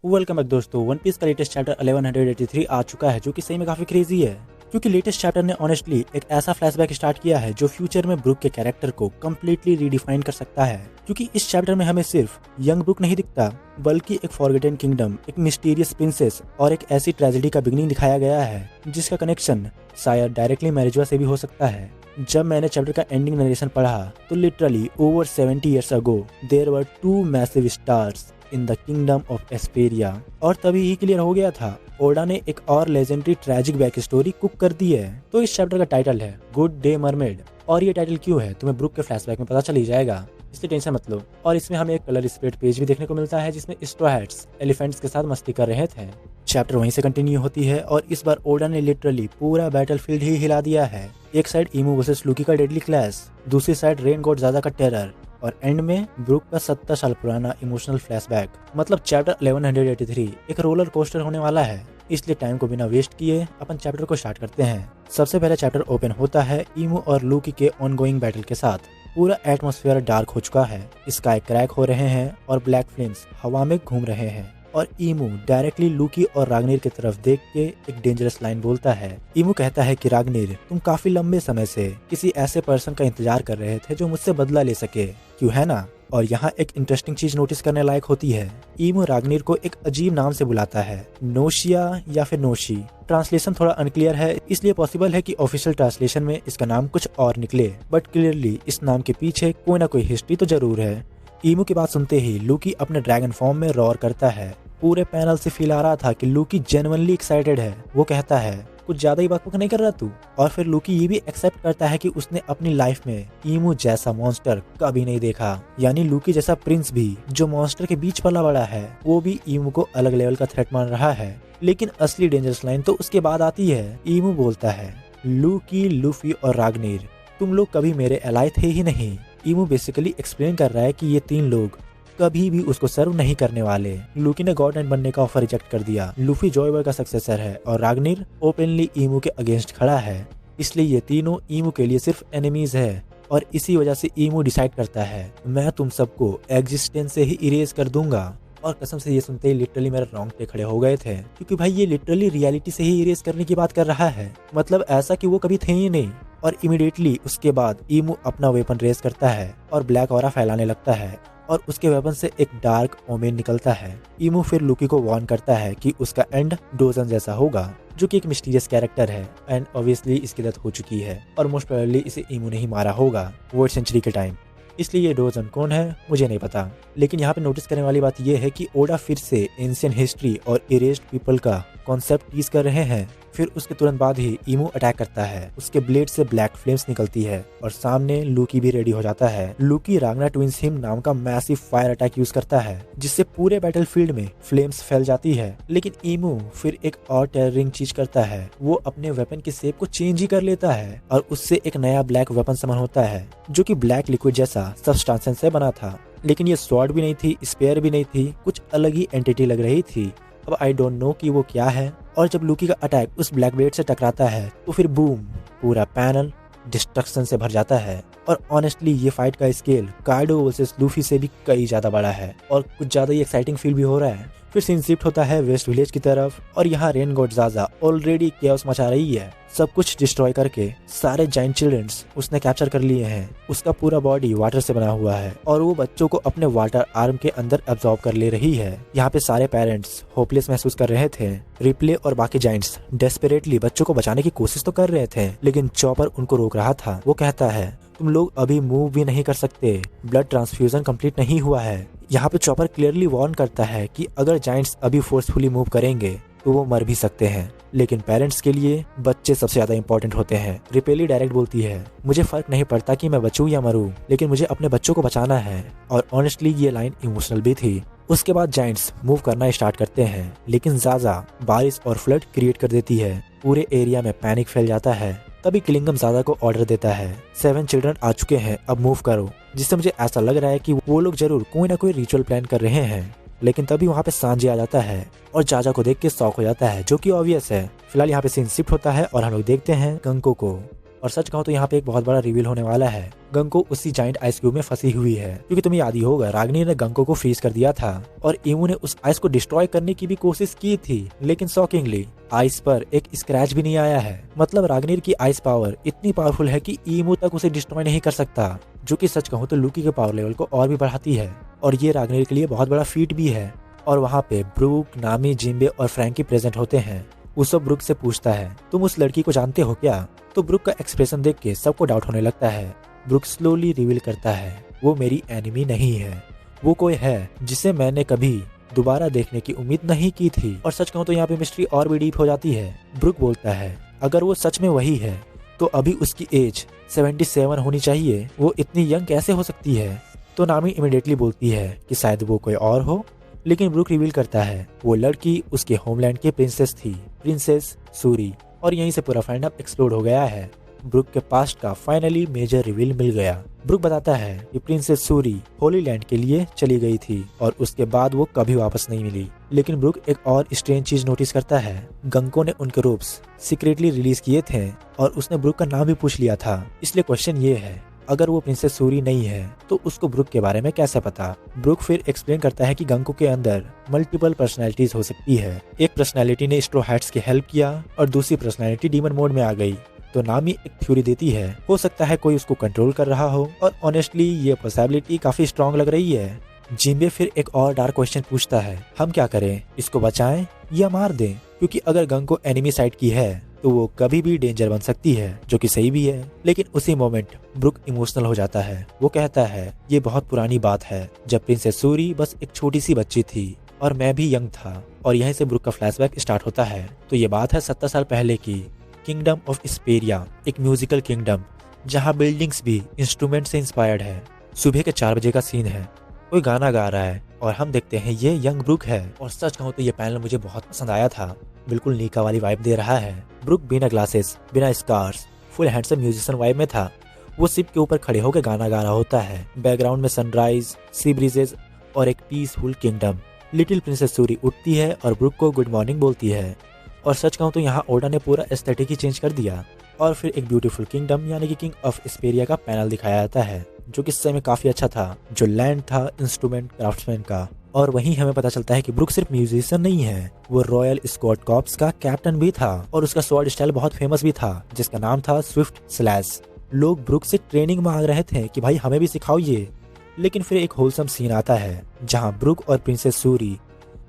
Welcome back दोस्तों। One piece का latest chapter 1183 आ चुका है, जो कि सही में काफी क्रेजी है, क्योंकि लेटेस्ट चैप्टर ने ऑनेस्टली एक ऐसा फ्लैशबैक स्टार्ट किया है जो फ्यूचर में ब्रूक के कैरेक्टर को कम्प्लीटली रीडिफाइन कर सकता है। क्योंकि इस चैप्टर में हमें सिर्फ यंग ब्रूक नहीं दिखता, बल्कि एक फॉरगेटन किंगडम, एक मिस्टीरियस प्रिंसेस और एक ऐसी ट्रेजेडी का बिगिनिंग दिखाया गया है जिसका कनेक्शन शायद डायरेक्टली मैरिजवा से भी हो सकता है। जब मैंने चैप्टर का एंडिंग नरेशन पढ़ा तो literally over 70 years ago there were 2 massive stars in the kingdom of Esperia, और तभी ही क्लियर हो गया था ओडा ने एक और legendary tragic back story cook कर दी है। तो इस चैप्टर का टाइटल है गुड डे मरमेड, और ये टाइटल क्यों है तुम्हें ब्रूक के फ्लैशबैक में पता चल ही जाएगा, इसलिए टेंशन मत लो। और इसमें हमें एक कलर स्प्रेड पेज भी देखने को मिलता है जिसमें स्ट्रॉ हैट्स एलिफेंट्स के साथ मस्ती कर रहे थे। चैप्टर वहीं से कंटिन्यू होती है और इस बार ओडा ने लिटरली पूरा बैटलफील्ड ही हिला दिया है। एक साइड ईमू वर्सेस लूकी का डेडली क्लैश, दूसरी साइड रेन गॉड ज़ादा का टेरर, और एंड में ब्रूक का 70 साल पुराना इमोशनल फ्लैशबैक। मतलब चैप्टर 1183 एक रोलर कोस्टर होने वाला है, इसलिए टाइम को बिना वेस्ट किए अपन चैप्टर को स्टार्ट करते हैं। सबसे पहले चैप्टर ओपन होता है ईमू और लूकी के ऑनगोइंग बैटल के साथ। पूरा एटमॉस्फेयर डार्क हो चुका है, स्काई क्रैक हो रहे हैं और ब्लैक फ्लेम्स हवा में घूम रहे हैं, और ईमू डायरेक्टली लूकी और राग्नीर की तरफ देख के एक डेंजरस लाइन बोलता है। ईमू कहता है कि राग्नीर, तुम काफी लंबे समय से किसी ऐसे पर्सन का इंतजार कर रहे थे जो मुझसे बदला ले सके, क्यों है ना। और यहाँ एक इंटरेस्टिंग चीज नोटिस करने लायक होती है, ईमू राग्नीर को एक अजीब नाम से बुलाता है, नोशिया या फिर नोशी। ट्रांसलेशन थोड़ा अनक्लियर है, इसलिए पॉसिबल है कि ऑफिशियल ट्रांसलेशन में इसका नाम कुछ और निकले, बट क्लियरली इस नाम के पीछे कोई ना कोई हिस्ट्री तो जरूर है। ईमू की बात सुनते ही लूकी अपने ड्रैगन फॉर्म में रॉर करता है। पूरे पैनल से फील आ रहा था कि लूकी जेन्युइनली एक्साइटेड है। वो कहता है कुछ ज्यादा ही बकबक नहीं कर रहा तू। और फिर लूकी ये भी एक्सेप्ट करता है कि उसने अपनी लाइफ में ईमू जैसा मॉन्स्टर कभी नहीं देखा, यानी लूकी जैसा प्रिंस भी जो मॉन्स्टर के बीच पला बड़ा है, वो भी ईमू को अलग लेवल का थ्रेट मान रहा है। लेकिन असली डेंजरस लाइन तो उसके बाद आती है। ईमू बोलता है, लूकी, लूफी और राग्नीर, तुम लोग कभी मेरे एलाय थे ही नहीं। ईमू बेसिकली एक्सप्लेन कर रहा है कि ये तीन लोग कभी भी उसको सर्व नहीं करने वाले। लूकी ने गॉड एंड बनने का ऑफर रिजेक्ट कर दिया। लूफी जॉयबॉय का सक्सेसर है और राग्नीर ओपनली ईमू के अगेंस्ट खड़ा है, इसलिए ये तीनों ईमू के लिए सिर्फ एनिमीज है। और इसी वजह से ईमू डिसाइड करता है, मैं तुम सबको एग्जिस्टेंस से ही इरेज कर दूंगा। और कसम से ये सुनते ही लिटरली मेरे रोंगटे खड़े हो गए थे, क्योंकि भाई ये लिटरली रियलिटी से ही इरेज करने की बात कर रहा है। मतलब ऐसा कि वो कभी थे ही नहीं। और इमीडिएटली उसके बाद ईमू अपना वेपन रेज करता है और ब्लैक ऑरा फैलाने लगता है, और उसके वेपन से एक डार्क ओमेन निकलता है। ईमू फिर लूकी को वार्न करता है कि उसका एंड डोजन जैसा होगा, जो कि एक मिस्टीरियस कैरेक्टर है, एंड ऑब्वियसली इसकी डेथ हो चुकी है और मोस्ट प्रोबेबली इसे ईमू ने ही मारा होगा वर्ल्ड सेंचुरी के टाइम। इसलिए ये डोजन कौन है मुझे नहीं पता। लेकिन यहाँ पे नोटिस करने वाली बात यह है कि ओडा फिर से एंशिएंट हिस्ट्री और इरेज्ड पीपल का कॉन्सेप्ट टीज कर रहे हैं। फिर उसके तुरंत बाद ही ईमू अटैक करता है, उसके ब्लेड से ब्लैक फ्लेम्स निकलती है और सामने लूकी भी रेडी हो जाता है। लूकी राग्ना ट्विंस हिम नाम का मैसिव फायर अटैक यूज करता है, जिससे पूरे बैटलफील्ड में फ्लेम्स फैल जाती है। लेकिन ईमू फिर एक और टेररिंग चीज करता है, वो अपने वेपन के शेप को चेंज ही कर लेता है और उससे एक नया ब्लैक वेपन समन होता है, जो कि ब्लैक लिक्विड जैसा सब्सटेंस से बना था। लेकिन ये स्वॉर्ड भी नहीं थी, स्पेयर भी नहीं थी, कुछ अलग ही एंटिटी लग रही थी। अब आई डोंट नो कि वो क्या है। और जब लूकी का अटैक उस ब्लैक ब्लेड से टकराता है तो फिर बूम, पूरा पैनल डिस्ट्रक्शन से भर जाता है। और ऑनेस्टली ये फाइट का स्केल कार्डो वर्सेस लूफी से भी कई ज्यादा बड़ा है और कुछ ज्यादा ही एक्साइटिंग फील भी हो रहा है। फिर सीन शिफ्ट होता है वेस्ट विलेज की तरफ, और यहाँ रेन गॉड ज़ाज़ा ऑलरेडी केओस मचा रही है। सब कुछ डिस्ट्रॉय करके सारे जाइंट चिल्ड्रंस उसने कैप्चर कर लिए हैं। उसका पूरा बॉडी वाटर से बना हुआ है और वो बच्चों को अपने वाटर आर्म के अंदर एब्जॉर्ब कर ले रही है। यहाँ पे सारे पेरेंट्स होपलेस महसूस कर रहे थे। रिप्ले और बाकी जाइंट्स डेस्परेटली बच्चों को बचाने की कोशिश तो कर रहे थे, लेकिन चॉपर उनको रोक रहा था। वो कहता है, तुम लोग अभी मूव भी नहीं कर सकते, ब्लड ट्रांसफ्यूजन कंप्लीट नहीं हुआ है। यहाँ पे चॉपर क्लियरली वार्न करता है कि अगर जाइंट्स अभी फोर्सफुली मूव करेंगे तो वो मर भी सकते हैं, लेकिन पेरेंट्स के लिए बच्चे सबसे ज्यादा इंपॉर्टेंट होते हैं। रिपेली डायरेक्ट बोलती है, मुझे फर्क नहीं पड़ता कि मैं बचूं या मरूं, लेकिन मुझे अपने बच्चों को बचाना है। और ऑनेस्टली ये लाइन इमोशनल भी थी। उसके बाद जाइंट्स मूव करना स्टार्ट करते हैं, लेकिन ज़ाज़ा बारिश और फ्लड क्रिएट कर देती है। पूरे एरिया में पैनिक फैल जाता है। तभी किलिंगम ज़ाज़ा को ऑर्डर देता है, 7 चिल्ड्रन आ चुके हैं, अब मूव करो। जिससे मुझे ऐसा लग रहा है कि वो लोग जरूर कोई ना कोई रिचुअल प्लान कर रहे हैं। लेकिन तभी वहाँ पे सांजी आ जाता है और जाजा को देख के शॉक हो जाता है, जो कि ऑब्वियस है। फिलहाल यहाँ पे सीन शिफ्ट होता है और हम लोग देखते हैं कंको को। और सच कहूँ तो यहाँ पे एक बहुत बड़ा रिवील होने वाला है। गंको उसी जाइंट आइस क्यूब में फंसी हुई है, क्योंकि तुम्हें याद ही होगा रागनीर ने गंको को फ्रीज कर दिया था और ईमू ने उस आइस को डिस्ट्रॉय करने की भी कोशिश की थी, लेकिन शॉकिंगली आइस पर एक स्क्रैच भी नहीं आया है। मतलब रागनीर की आइस पावर इतनी पावरफुल है कि ईमू तक उसे डिस्ट्रॉय नहीं कर सकता, जो कि सच कहूँ तो लूकी के पावर लेवल को और भी बढ़ाती है और ये रागनीर के लिए बहुत बड़ा फीट भी है। और वहाँ पे ब्रूक, नामी, जिम्बे और फ्रैंकी प्रेजेंट होते हैं। उसो ब्रूक से पूछता है, तुम उस लड़की को जानते हो क्या? तो ब्रूक का एक्सप्रेशन देख के सबको डाउट होने लगता है। ब्रूक स्लोली रिवील करता है, वो मेरी एनिमी नहीं है, वो कोई है जिसे मैंने कभी दोबारा देखने की उम्मीद नहीं की थी। और सच कहूँ तो यहाँ पे मिस्ट्री और भी डीप हो जाती है। ब्रूक बोलता है, अगर वो सच में वही है तो अभी उसकी एज 77 होनी चाहिए, वो इतनी यंग कैसे हो सकती है? तो नामी इमीडिएटली बोलती है कि शायद वो कोई और हो, लेकिन ब्रूक रिवील करता है वो लड़की उसके होमलैंड की प्रिंसेस थी, प्रिंसेस सूरी। और यहीं से पूरा फाइंड अप एक्सप्लोड हो गया है। ब्रूक के पास्ट का फाइनली मेजर रिवील मिल गया। ब्रूक बताता है कि प्रिंसेस सूरी होली लैंड के लिए चली गई थी और उसके बाद वो कभी वापस नहीं मिली। लेकिन ब्रूक एक और स्ट्रेंज चीज नोटिस करता है, गंको ने उनके रूप्स सीक्रेटली रिलीज किए थे और उसने ब्रूक का नाम भी पूछ लिया था। इसलिए क्वेश्चन ये है, अगर वो प्रिंसेस सूरी नहीं है तो उसको ब्रूक के बारे में कैसे पता? ब्रूक फिर एक्सप्लेन करता है कि गंको के अंदर मल्टीपल पर्सनैलिटीज हो सकती है। एक पर्सनैलिटी ने स्ट्रो हैट्स की हेल्प किया और दूसरी पर्सनैलिटी डीमन मोड में आ गई। तो नामी एक थ्योरी देती है, हो सकता है कोई उसको कंट्रोल कर रहा हो और ऑनेस्टली ये पॉसिबिलिटी काफी स्ट्रॉन्ग लग रही है। जिम्बे फिर एक और डार्क क्वेश्चन पूछता है, हम क्या करें, इसको बचाएं या मार दें? क्योंकि अगर गंको एनिमी साइड की है तो वो कभी भी डेंजर बन सकती है, जो कि सही भी है। लेकिन उसी मोमेंट ब्रूक इमोशनल हो जाता है। वो कहता है, ये बहुत पुरानी बात है जब प्रिंसेस सूरी बस एक छोटी सी बच्ची थी और मैं भी यंग था। और यहीं से ब्रूक का फ्लैशबैक स्टार्ट होता है। तो ये बात है 70 साल पहले की किंगडम ऑफ इस्पेरिया, एक म्यूजिकल किंगडम जहाँ बिल्डिंग्स भी इंस्ट्रूमेंट से इंस्पायर्ड है। सुबह के 4 बजे का सीन है, कोई गाना गा रहा है और हम देखते हैं ये यंग ब्रूक है। और सच कहूँ तो ये पैनल मुझे बहुत पसंद आया था, बिल्कुल नीका वाली वाइब दे रहा है। ब्रूक बिना ग्लासेस, बिना scars, full handsome musician vibe में था। वो शिप के ऊपर खड़े होकर गाना गा रहा होता है। बैकग्राउंड में सनराइज, सी ब्रीजेज और एक peaceful kingdom. Little princess Suri उठती है और ब्रूक को गुड मॉर्निंग बोलती है। और सच कहूँ तो यहाँ ओडा ने पूरा एस्थेटिक ही चेंज कर दिया। और फिर एक ब्यूटीफुल किंगडम यानी कि किंग ऑफ इस्पेरिया का पैनल दिखाया जाता है, जो कि सच में काफी अच्छा था, जो लैंड था इंस्ट्रूमेंट क्राफ्ट्समैन का। और वहीं हमें पता चलता है कि ब्रूक सिर्फ म्यूजिशियन नहीं है, वो रॉयल स्क्वाड कॉर्प्स का कैप्टन भी था और उसका स्वॉर्ड स्टाइल बहुत फेमस भी था, जिसका नाम था स्विफ्ट स्लैश। लोग ब्रूक से ट्रेनिंग मांग रहे थे कि भाई हमें भी सिखाओ ये। लेकिन फिर एक होलसम सीन आता है जहाँ ब्रूक और प्रिंसेस सूरी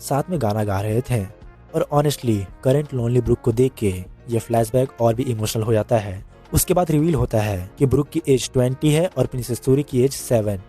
साथ में गाना गा रहे थे। और ऑनेस्टली करंट लोनली ब्रूक को देख के ये फ्लैशबैक और भी इमोशनल हो जाता है। उसके बाद रिवील होता है कि ब्रूक की एज 20 है और प्रिंसेस सूरी की एज 7।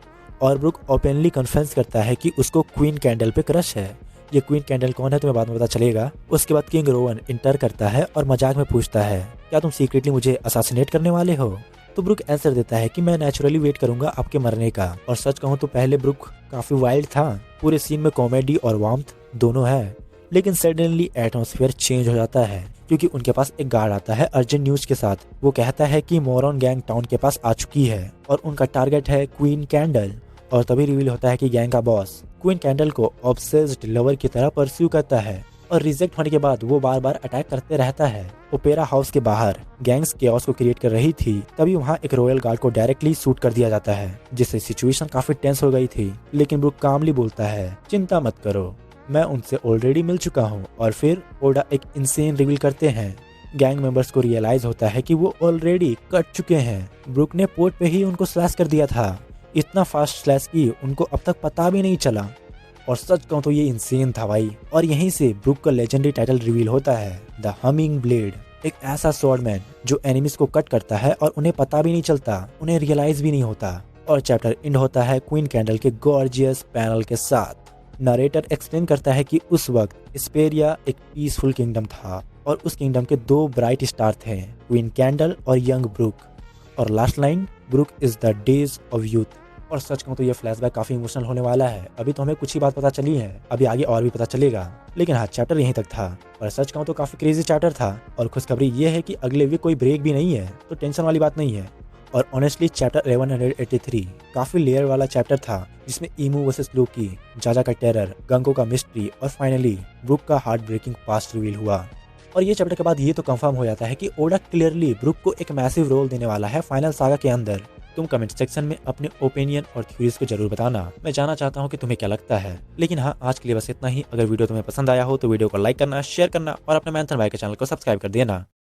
और ब्रूक ओपनली कन्फेस करता है कि उसको क्वीन कैंडल पे क्रश है। ये क्वीन कैंडल कौन है तुम्हें बाद में पता चलेगा। उसके बाद किंग रोवन इंटर करता है और मजाक में पूछता है, क्या तुम सीक्रेटली मुझे असासिनेट करने वाले हो? तो ब्रूक आंसर देता है कि मैं नेचुरली वेट करूंगा आपके मरने का। और सच कहूँ तो पहले ब्रूक काफी वाइल्ड था, पूरे सीन में कॉमेडी और वार्मथ दोनों है। लेकिन सडनली एटमॉस्फेयर चेंज हो जाता है क्योंकि उनके पास एक गार्ड आता है अर्जेंट न्यूज के साथ। वो कहता है कि मोरॉन गैंग टाउन के पास आ चुकी है और उनका टारगेट है क्वीन कैंडल। और तभी रिवील होता है कि गैंग का बॉस क्वीन कैंडल को ऑब्सेस्ड लवर की तरह परस्यू करता है और रिजेक्ट होने के बाद वो बार बार अटैक करते रहता है। ओपेरा हाउस के बाहर गैंग्स केओस को क्रिएट कर रही थी, तभी वहाँ एक रॉयल गार्ड को डायरेक्टली शूट कर दिया जाता है, जिससे सिचुएशन काफी टेंस हो गई थी। लेकिन ब्रूक कामली बोलता है, चिंता मत करो, मैं उनसे ऑलरेडी मिल चुका हूँ। और फिर ओडा एक इंसेन रिवील करते हैं। गैंग मेंबर्स को रियलाइज होता है कि वो ऑलरेडी कट चुके हैं। ब्रूक ने पोर्ट पे ही उनको स्लैश कर दिया था, इतना फास्ट स्लैश की उनको अब तक पता भी नहीं चला। और सच कहूँ तो ये इंसेन था भाई। और यहीं से ब्रूक का लेजेंडरी टाइटल रिवील होता है, द हमिंग ब्लेड, एक ऐसा स्वॉर्डमैन जो एनिमीज को कट करता है और उन्हें पता भी नहीं चलता, उन्हें रियलाइज भी नहीं होता। और चैप्टर एंड होता है क्वीन कैंडल के गॉर्जियस पैनल के साथ। नरेटर एक्सप्लेन करता है कि उस वक्त इस्पेरिया एक पीसफुल किंगडम था और उस किंगडम के 2 ब्राइट स्टार थे, क्वीन कैंडल और यंग ब्रूक। और last line, Brook is the days of youth. और सच कहूँ तो ये फ्लैशबैक काफी इमोशनल होने वाला है। अभी तो हमें कुछ ही बात पता चली है, अभी आगे और भी पता चलेगा। लेकिन हाँ, चैप्टर यहीं तक था और सच कहूँ तो काफी क्रेजी चैप्टर था। और खुशखबरी ये है कि अगले वीक कोई ब्रेक भी नहीं है, तो टेंशन वाली बात नहीं है। और ऑनेस्टली चैप्टर 1183 काफी लेयर वाला चैप्टर था, जिसमें ईमू वर्सेस लूकी, जाजा का टेरर, गंगो का मिस्ट्री और फाइनली ब्रूक का हार्ट ब्रेकिंग पास्ट रिवील हुआ। और ये चैप्टर के बाद ये तो कंफर्म हो जाता है कि ओडा क्लियरली ब्रुक को एक मैसिव रोल देने वाला है फाइनल सागा के अंदर। तुम कमेंट सेक्शन में अपने ओपिनियन और थ्योरीज को जरूर बताना, मैं जानना चाहता हूँ कि तुम्हें क्या लगता है। लेकिन हाँ, आज के लिए बस इतना ही। अगर वीडियो तुम्हें पसंद आया हो तो वीडियो को लाइक करना, शेयर करना और अपने मैंथन भाई के चैनल को सब्सक्राइब कर देना।